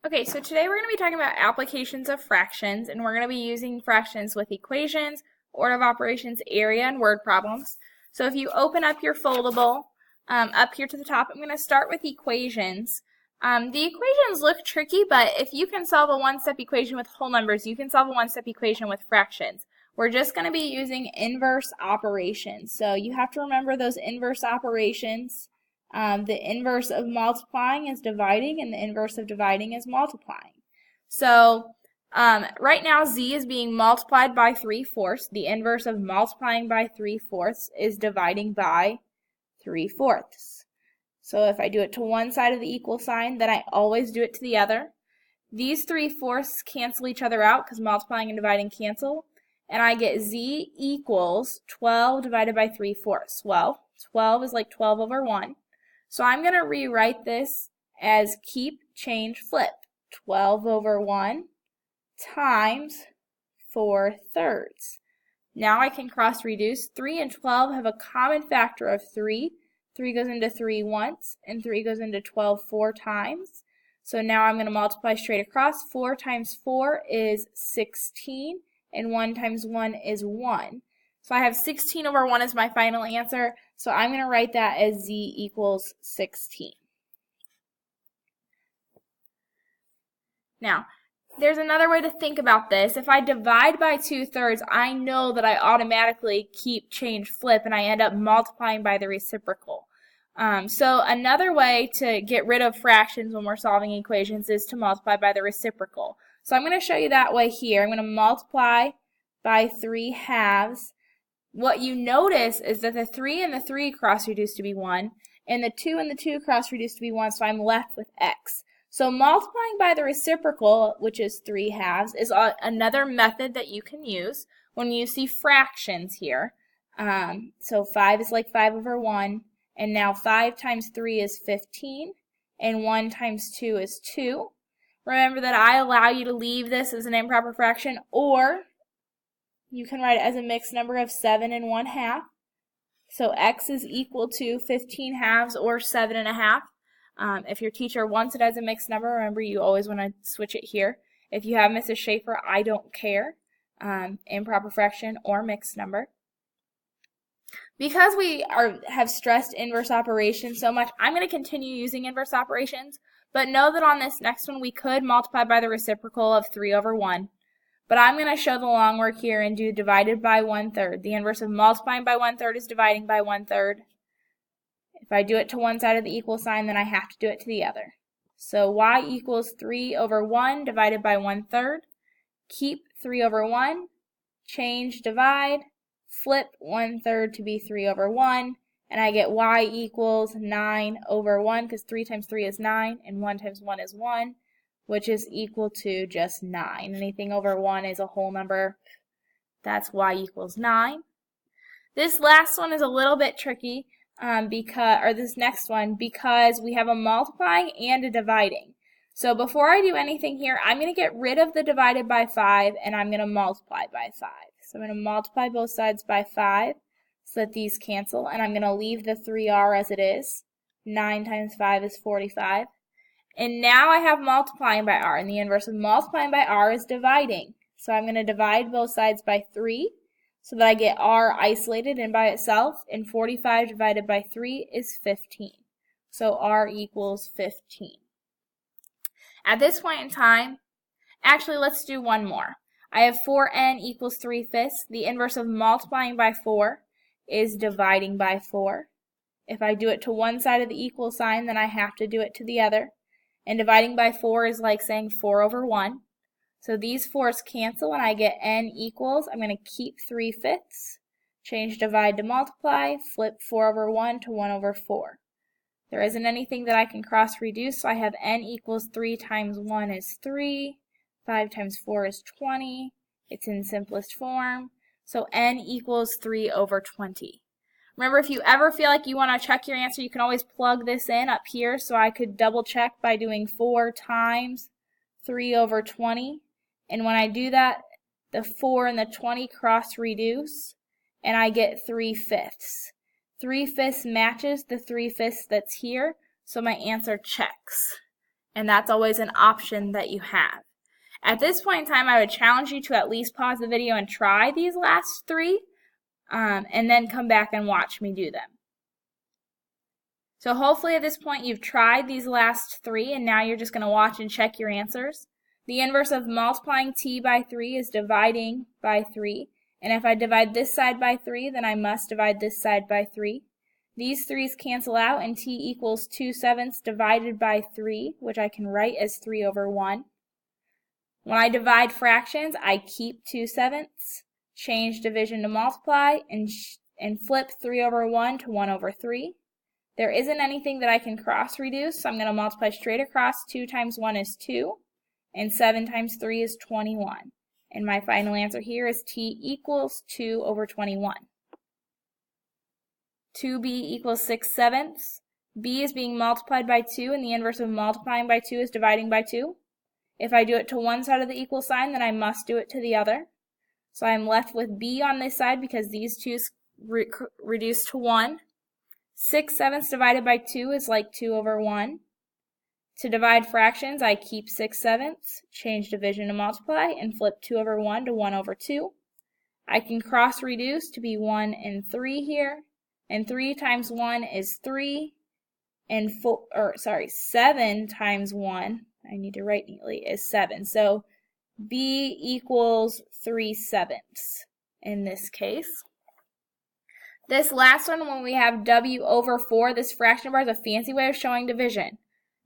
Okay, so today we're going to be talking about applications of fractions, and we're going to be using fractions with equations, order of operations, area, and word problems. So if you open up your foldable up here to the top, I'm going to start with equations. The equations look tricky, but if you can solve a one-step equation with whole numbers, you can solve a one-step equation with fractions. We're just going to be using inverse operations. So you have to remember those inverse operations. The inverse of multiplying is dividing, and the inverse of dividing is multiplying. So right now z is being multiplied by 3/4. The inverse of multiplying by 3/4 is dividing by 3/4. So if I do it to one side of the equal sign, then I always do it to the other. These 3/4 cancel each other out because multiplying and dividing cancel, and I get z equals 12 divided by 3/4. Well, 12 is like 12 over 1. So I'm going to rewrite this as keep, change, flip. 12 over 1 times 4/3. Now I can cross reduce. 3 and 12 have a common factor of 3. 3 goes into 3 once, and 3 goes into 12 4 times. So now I'm going to multiply straight across. 4 times 4 is 16, and 1 times 1 is 1. So I have 16 over 1 as my final answer, so I'm going to write that as z equals 16. Now, there's another way to think about this. If I divide by 2/3, I know that I automatically keep, change, flip, and I end up multiplying by the reciprocal. So another way to get rid of fractions when we're solving equations is to multiply by the reciprocal. So I'm going to show you that way here. I'm going to multiply by 3/2. What you notice is that the 3 and the 3 cross-reduce to be 1, and the 2 and the 2 cross-reduce to be 1, so I'm left with x. So multiplying by the reciprocal, which is 3/2, is another method that you can use when you see fractions here. So 5 is like 5 over 1, and now 5 times 3 is 15, and 1 times 2 is 2. Remember that I allow you to leave this as an improper fraction, or you can write it as a mixed number of 7 and 1/2. So x is equal to 15/2 or 7 1/2. If your teacher wants it as a mixed number, remember you always want to switch it here. If you have Mrs. Schaefer, I don't care. Improper fraction or mixed number. Because we have stressed inverse operations so much, I'm going to continue using inverse operations, but know that on this next one we could multiply by the reciprocal of 3 over 1. But I'm going to show the long work here and do divided by 1/3. The inverse of multiplying by 1/3 is dividing by 1/3. If I do it to one side of the equal sign, then I have to do it to the other. So y equals 3 over 1 divided by 1/3. Keep 3 over 1, change, divide, flip 1/3 to be 3 over 1, and I get y equals 9 over 1, because 3 times 3 is 9, and 1 times 1 is 1. Which is equal to just 9. Anything over 1 is a whole number. That's y equals 9. This last one is a little bit tricky, this next one, because we have a multiplying and a dividing. So before I do anything here, I'm going to get rid of the divided by 5, and I'm going to multiply by 5. So I'm going to multiply both sides by 5 so that these cancel, and I'm going to leave the 3r as it is. 9 times 5 is 45. And now I have multiplying by r, and the inverse of multiplying by r is dividing. So I'm going to divide both sides by 3 so that I get r isolated and by itself, and 45 divided by 3 is 15. So r equals 15. At this point in time, actually let's do one more. I have 4n equals 3/5. The inverse of multiplying by 4 is dividing by 4. If I do it to one side of the equal sign, then I have to do it to the other. And dividing by 4 is like saying 4 over 1. So these 4's cancel, and I get n equals, I'm going to keep 3/5, change divide to multiply, flip 4 over 1 to 1 over 4. There isn't anything that I can cross reduce, so I have n equals 3 times 1 is 3, 5 times 4 is 20. It's in simplest form. So n equals 3 over 20. Remember, if you ever feel like you want to check your answer, you can always plug this in up here. So I could double check by doing 4 times 3 over 20. And when I do that, the 4 and the 20 cross reduce, and I get 3/5. 3/5 matches the 3/5 that's here, so my answer checks. and that's always an option that you have. At this point in time, I would challenge you to at least pause the video and try these last three, and then come back and watch me do them. So hopefully at this point you've tried these last three, and now you're just going to watch and check your answers. The inverse of multiplying t by 3 is dividing by 3. And if I divide this side by 3, then I must divide this side by 3. These 3's cancel out, and t equals 2/7 divided by 3, which I can write as 3/1. When I divide fractions, I keep 2/7, change division to multiply, and flip 3/1 to 1/3. There isn't anything that I can cross reduce, so I'm going to multiply straight across. 2 times 1 is 2, and 7 times 3 is 21. And my final answer here is t equals 2/21. 2b equals 6/7. b is being multiplied by 2, and the inverse of multiplying by 2 is dividing by 2. If I do it to one side of the equal sign, then I must do it to the other. So I'm left with b on this side because these 2's reduce to 1. 6/7 divided by 2 is like 2/1. To divide fractions, I keep 6/7, change division to multiply, and flip 2/1 to 1/2. I can cross reduce to be 1 and 3 here, and 3 times 1 is 3, and 7 times 1, I need to write neatly, is 7. So b equals 3/7 in this case. This last one, when we have w/4, this fraction bar is a fancy way of showing division.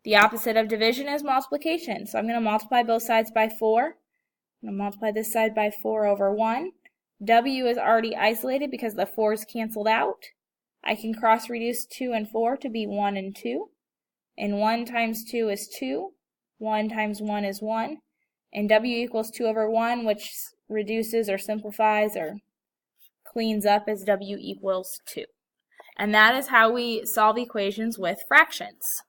The opposite of division is multiplication. So I'm going to multiply both sides by 4. I'm going to multiply this side by 4/1. W is already isolated because the 4's canceled out. I can cross reduce 2 and 4 to be 1 and 2. And 1 times 2 is 2. 1 times 1 is 1. And w equals 2/1, which reduces or simplifies or cleans up as w equals 2. And that is how we solve equations with fractions.